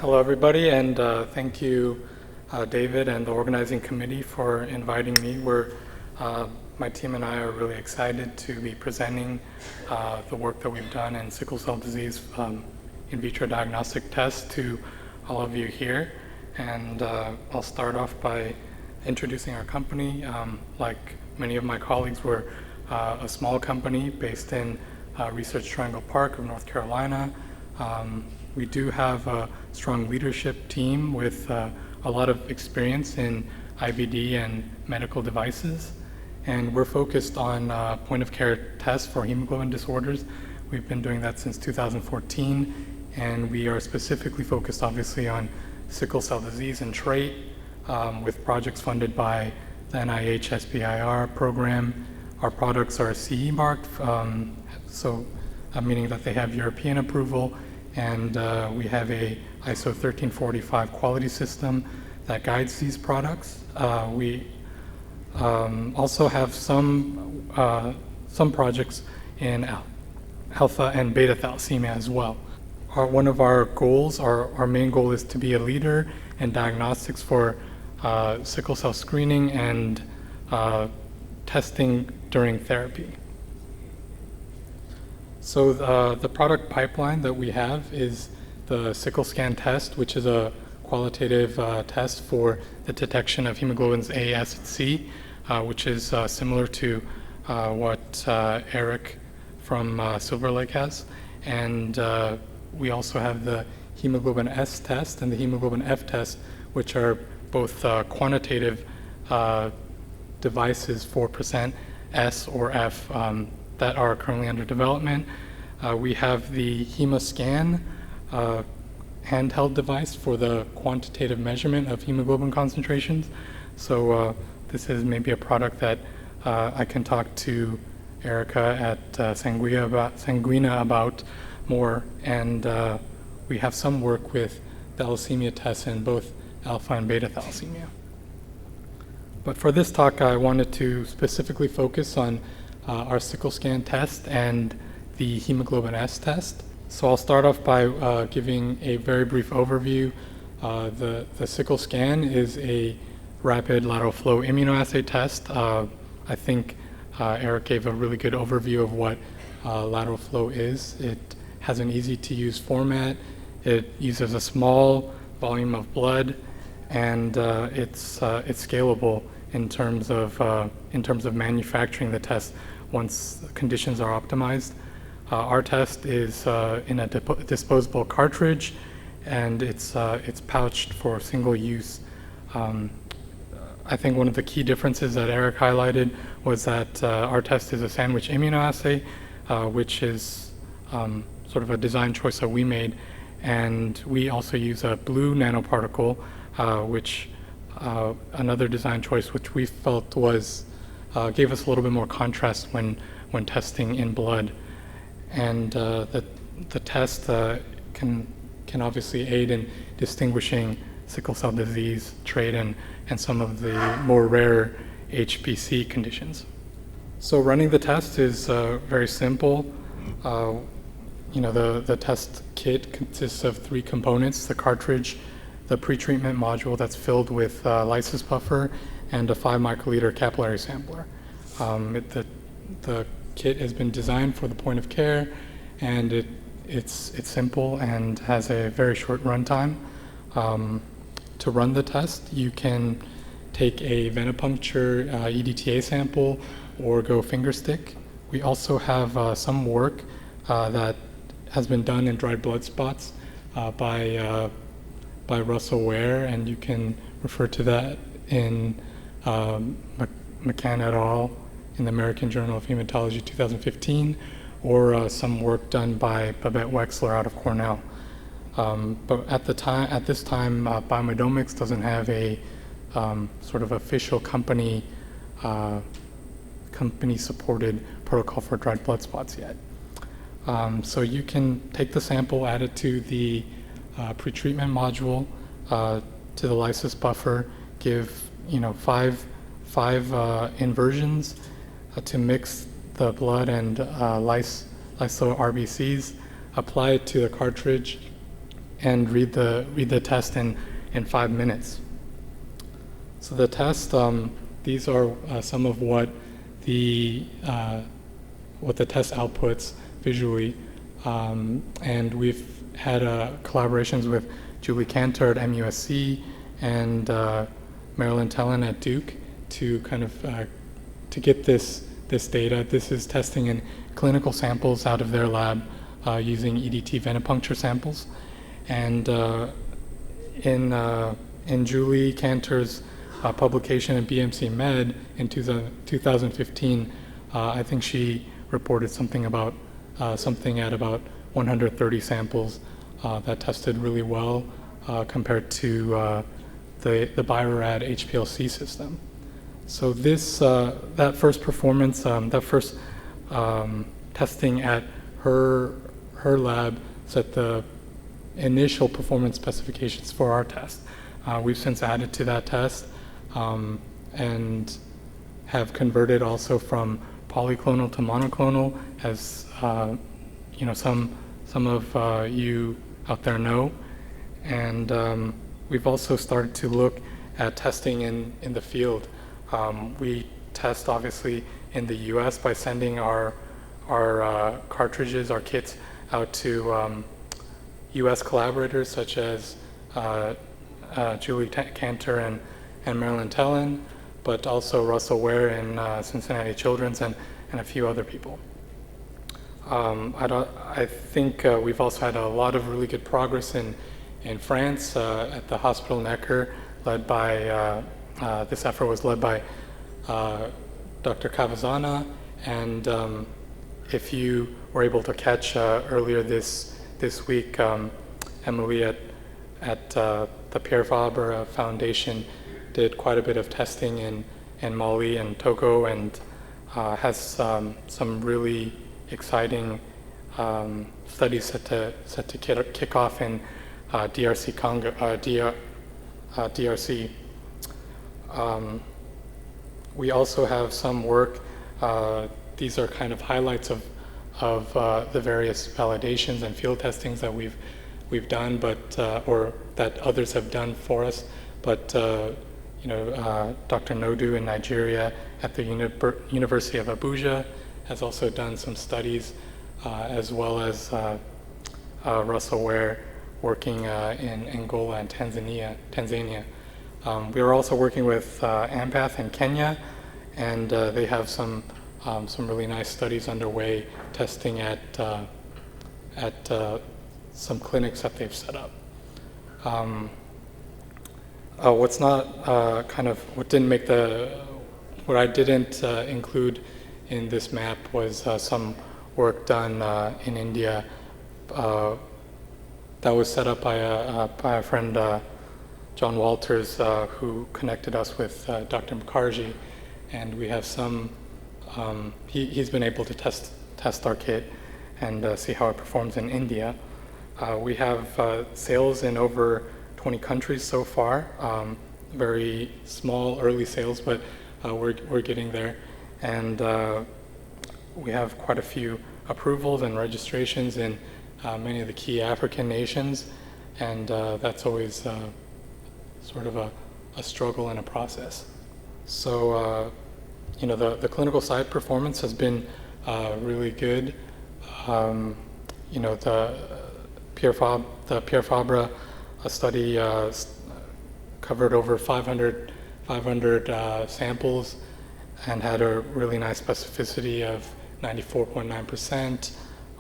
Hello, everybody, and thank you, David, and the organizing committee for inviting me. My team and I are really excited to be presenting the work that we've done in sickle cell disease in vitro diagnostic tests to all of you here. And I'll start off by introducing our company. Like many of my colleagues, we're a small company based in Research Triangle Park of North Carolina. We do have a strong leadership team with a lot of experience in IVD and medical devices, and we're focused on point-of-care tests for hemoglobin disorders. We've been doing that since 2014, and we are specifically focused, obviously, on sickle cell disease and trait, with projects funded by the NIH SBIR program. Our products are CE marked, meaning that they have European approval, and we have a ISO 13485 quality system that guides these products. We also have some projects in alpha and beta thalassemia as well. One of our goals, our main goal, is to be a leader in diagnostics for sickle cell screening and testing during therapy. So the product pipeline that we have is the Sickle Scan test, which is a qualitative test for the detection of hemoglobins A, S, and C, which is similar to what Eric from Silver Lake has. And we also have the hemoglobin S test and the hemoglobin F test, which are both quantitative devices for percent S or F that are currently under development. We have the HemoScan handheld device for the quantitative measurement of hemoglobin concentrations. So this is maybe a product that I can talk to Erica at Sanguina about more. And we have some work with thalassemia tests in both alpha and beta thalassemia. But for this talk, I wanted to specifically focus on our Sickle Scan test and the hemoglobin S test. So I'll start off by giving a very brief overview. The Sickle Scan is a rapid lateral flow immunoassay test. I think Eric gave a really good overview of what lateral flow is. It has an easy to use format. It uses a small volume of blood, and it's scalable in terms of manufacturing the test once conditions are optimized. Our test is in a disposable cartridge, and it's pouched for single use. I think one of the key differences that Eric highlighted was that our test is a sandwich immunoassay, which is sort of a design choice that we made, and we also use a blue nanoparticle, which another design choice which we felt was gave us a little bit more contrast when testing in blood. And the test can obviously aid in distinguishing sickle cell disease, trait, and some of the more rare HPC conditions. So running the test is very simple. The test kit consists of 3 components: the cartridge, the pretreatment module that's filled with lysis buffer, and a 5 microliter capillary sampler. The kit has been designed for the point of care, and it's simple and has a very short runtime. To run the test, you can take a venipuncture EDTA sample or go fingerstick. We also have some work that has been done in dried blood spots by Russell Ware, and you can refer to that in McCann et al. In the American Journal of Hematology 2015, or some work done by Babette Wexler out of Cornell. But at this time, Biomedomics doesn't have a sort of official company-supported protocol for dried blood spots yet. So you can take the sample, add it to the pretreatment module, to the lysis buffer, give 5 inversions to mix the blood and lyso RBCs, apply it to the cartridge, and read the test in 5 minutes. So the test, these are some of what the test outputs visually, and we've had collaborations with Julie Cantor at MUSC and Marilyn Tellen at Duke to kind of to get this data. This is testing in clinical samples out of their lab using EDT venipuncture samples, and in Julie Cantor's publication in BMC Med in 2015, I think she reported something at about 130 samples that tested really well compared to the Bio-Rad HPLC system. So that first performance, that first testing at her lab set the initial performance specifications for our test. We've since added to that test and have converted also from polyclonal to monoclonal, as some of you out there know. And we've also started to look at testing in the field. We test obviously in the US by sending our cartridges, our kits out to US collaborators such as Julie Cantor and Marilyn Tellen, but also Russell Ware in Cincinnati Children's and a few other people. I think we've also had a lot of really good progress in France at the Hospital Necker, led by, this effort was led by Dr. Cavazana, and if you were able to catch earlier this week, Emily at the Pierre Fabre Foundation did quite a bit of testing in Mali and Togo, and has some really exciting studies set to kick off in DRC Congo, DRC. We also have some work. These are kind of highlights of the various validations and field testings that we've done, but or that others have done for us. But Dr. Nodu in Nigeria at the University of Abuja has also done some studies, as well as Russell Ware working in Angola and Tanzania. We are also working with AMPATH in Kenya, and they have some really nice studies underway testing at some clinics that they've set up. What's not what I didn't include in this map was some work done in India that was set up by a friend, John Walters, who connected us with Dr. Mukherjee, and we have some. He's been able to test our kit and see how it performs in India. We have sales in over 20 countries so far. Very small early sales, but we're getting there, and we have quite a few approvals and registrations in many of the key African nations, and that's always sort of a struggle and a process. So the clinical site performance has been really good. The Pierre Fabre study covered over 500 samples and had a really nice specificity of 94.9%,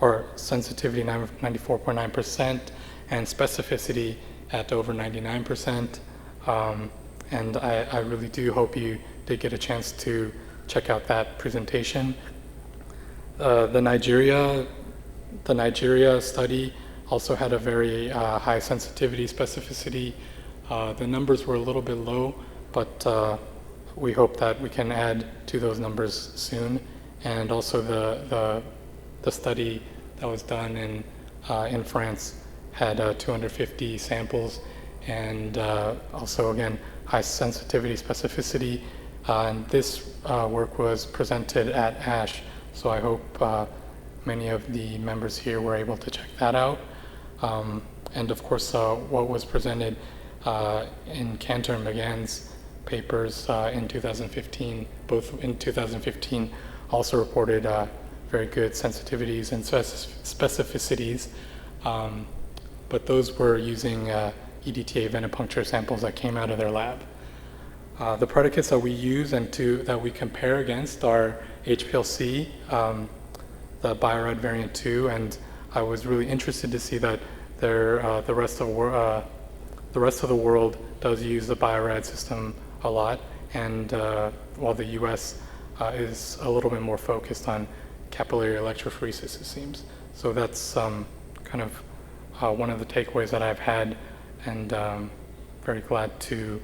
or sensitivity 94.9%, and specificity at over 99%. And I really do hope you did get a chance to check out that presentation. The Nigeria study also had a very high sensitivity specificity. The numbers were a little bit low, but we hope that we can add to those numbers soon. And also the study that was done in France had 250 samples, and also again high sensitivity specificity. And this work was presented at ASH, so I hope many of the members here were able to check that out. and of course, what was presented in Cantor and McGann's papers in 2015, both in 2015, also reported very good sensitivities and specificities, but those were using EDTA venipuncture samples that came out of their lab. The predicates that we use and that we compare against are HPLC, the Biorad variant 2, and I was really interested to see that the rest of the world does use the Biorad system a lot, and while the US is a little bit more focused on capillary electrophoresis, it seems. So that's kind of one of the takeaways that I've had, and very glad to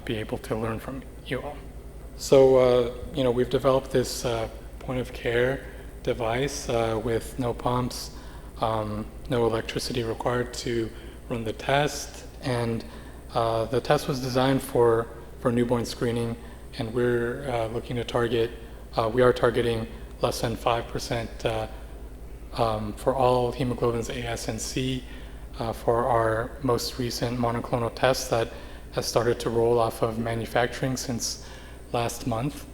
be able to learn from you all. So, we've developed this point of care device with no pumps, no electricity required to run the test, and the test was designed for newborn screening, and we're looking to target, we are targeting less than 5% for all hemoglobins AS and C for our most recent monoclonal test that has started to roll off of manufacturing since last month.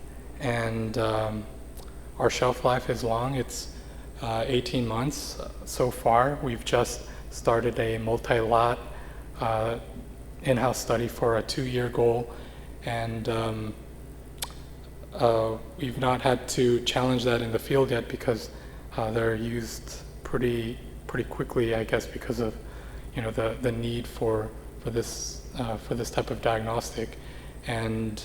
And our shelf life is long. It's 18 months so far. We've just started a multi-lot in-house study for a 2-year goal, and we've not had to challenge that in the field yet because they're used pretty quickly, I guess, because of the need for this type of diagnostic. And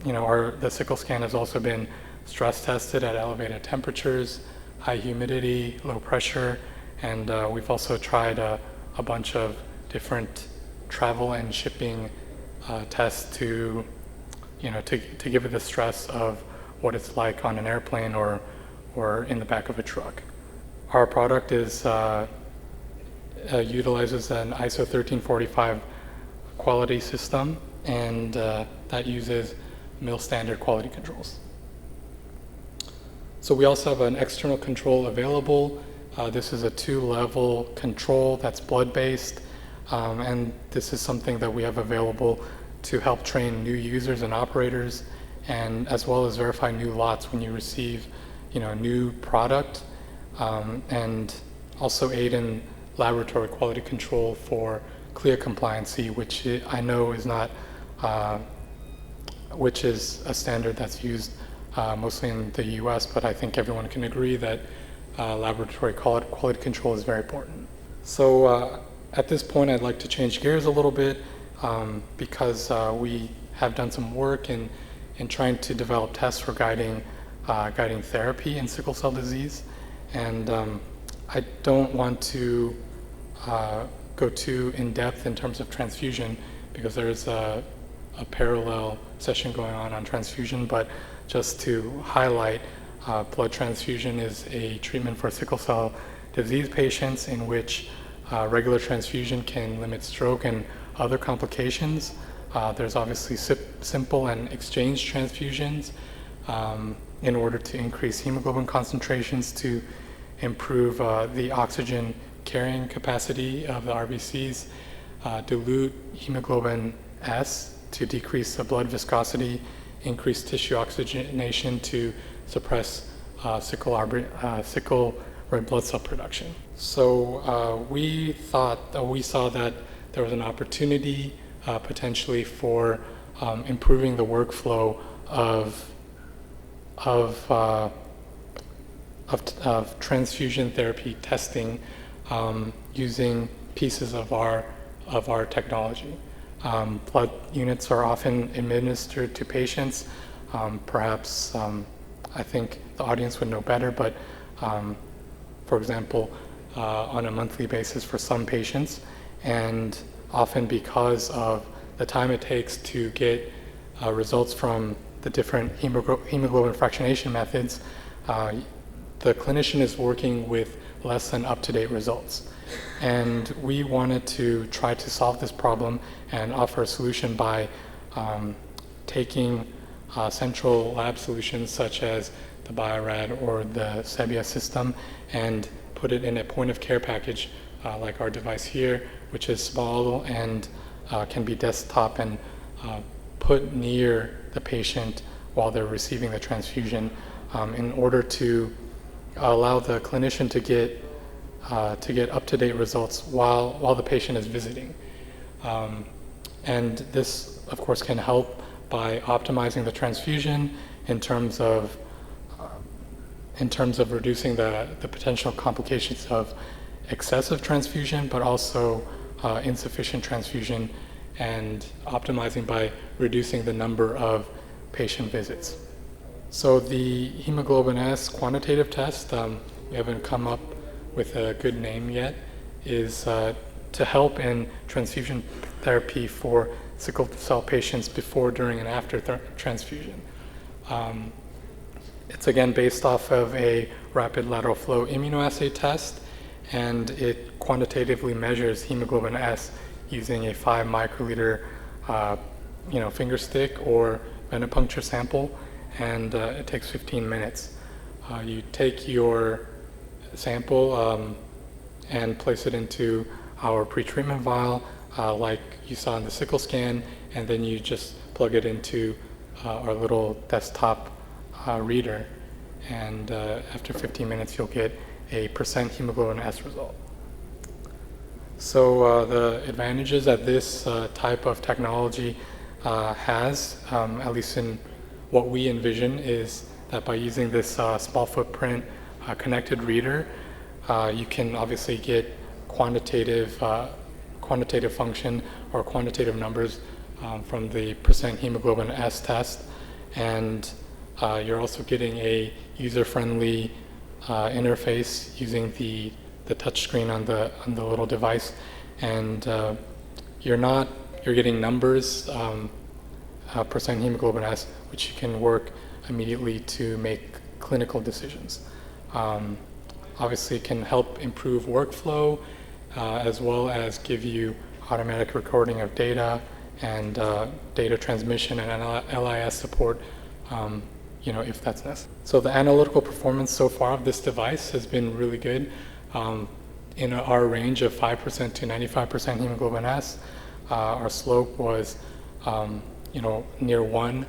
the sickle scan has also been stress tested at elevated temperatures, high humidity, low pressure, and we've also tried a bunch of different travel and shipping tests to give it the stress of what it's like on an airplane or in the back of a truck. Our product utilizes an ISO 1345 quality system, and that uses mill standard quality controls. So we also have an external control available. This is a 2-level control that's blood-based, and this is something that we have available to help train new users and operators, and as well as verify new lots when you receive a new product, and also aid in laboratory quality control for CLIA compliancy, which I know is not, which is a standard that's used mostly in the US, but I think everyone can agree that laboratory quality control is very important. So at this point, I'd like to change gears a little bit because we have done some work in trying to develop tests for guiding therapy in sickle cell disease, and I don't want to go too in depth in terms of transfusion because there is a parallel session going on transfusion, but just to highlight, blood transfusion is a treatment for sickle cell disease patients in which regular transfusion can limit stroke and other complications. There's obviously simple and exchange transfusions in order to increase hemoglobin concentrations to improve the oxygen carrying capacity of the RBCs, dilute hemoglobin S to decrease the blood viscosity, increase tissue oxygenation to suppress sickle red blood cell production. So we saw that there was an opportunity potentially for improving the workflow of transfusion therapy testing using pieces of our technology. Blood units are often administered to patients. Perhaps I think the audience would know better, but for example, on a monthly basis for some patients, and often because of the time it takes to get results from the different hemoglobin fractionation methods, the clinician is working with less than up-to-date results. And we wanted to try to solve this problem and offer a solution by taking central lab solutions such as the Biorad or the Sebia system and put it in a point-of-care package like our device here, which is small and can be desktop and put near the patient while they're receiving the transfusion, in order to allow the clinician to get up-to-date results while the patient is visiting. And this, of course, can help by optimizing the transfusion in terms of reducing the potential complications of excessive transfusion, but also insufficient transfusion, and optimizing by reducing the number of patient visits. So the hemoglobin S quantitative test, we haven't come up with a good name yet, is to help in transfusion therapy for sickle cell patients before, during, and after transfusion. It's again based off of a rapid lateral flow immunoassay test, and it quantitatively measures hemoglobin S using a 5 microliter finger stick or venipuncture sample, and it takes 15 minutes. You take your sample and place it into our pretreatment vial, like you saw in the sickle scan, and then you just plug it into our little desktop reader, and after 15 minutes you'll get a % hemoglobin S result. So the advantages that this type of technology has, at least in what we envision, is that by using this small footprint connected reader, you can obviously get quantitative function or quantitative numbers from the % hemoglobin S test, and you're also getting a user-friendly interface using the touchscreen on the little device, and you're getting numbers, % hemoglobin S, which you can work immediately to make clinical decisions. Obviously, it can help improve workflow, as well as give you automatic recording of data and data transmission and LIS support, if that's necessary. So the analytical performance so far of this device has been really good. In our range of 5% to 95% hemoglobin S, our slope was, near 1,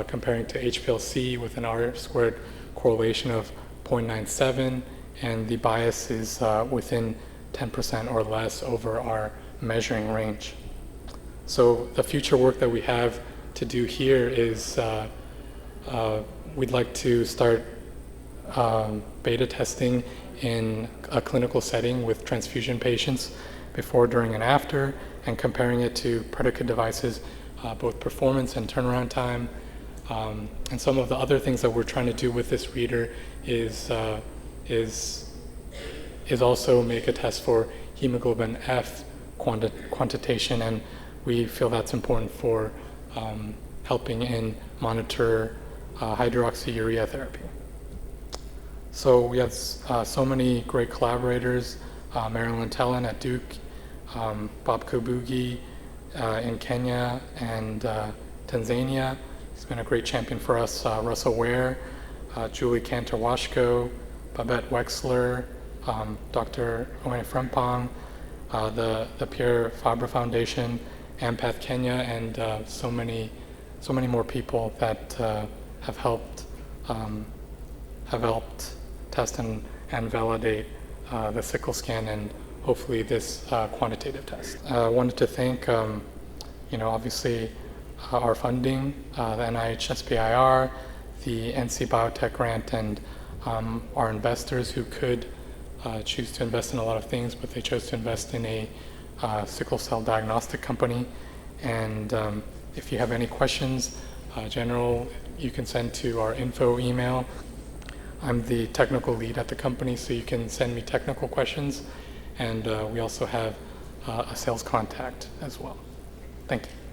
comparing to HPLC with an R-squared correlation of 0.97, and the bias is within 10% or less over our measuring range. So the future work that we have to do here is we'd like to start beta testing in a clinical setting with transfusion patients before, during, and after, and comparing it to predicate devices, both performance and turnaround time. And some of the other things that we're trying to do with this reader is also make a test for hemoglobin F quantitation, and we feel that's important for helping in monitor hydroxyurea therapy. So we have so many great collaborators, Marilyn Tellen at Duke, Bob Kabugi in Kenya and Tanzania. He's been a great champion for us. Russell Ware, Julie Cantor-Washko, Babette Wexler, Dr. Owen Frempong, the Pierre Fabre Foundation, Ampath Kenya, and so many more people that have helped test and validate the sickle scan and hopefully this quantitative test. I wanted to thank, obviously our funding, the NIH SBIR, the NC Biotech grant, and our investors who could choose to invest in a lot of things, but they chose to invest in a sickle cell diagnostic company. And if you have any questions, general, you can send to our info email. I'm the technical lead at the company, so you can send me technical questions, and we also have a sales contact as well. Thank you.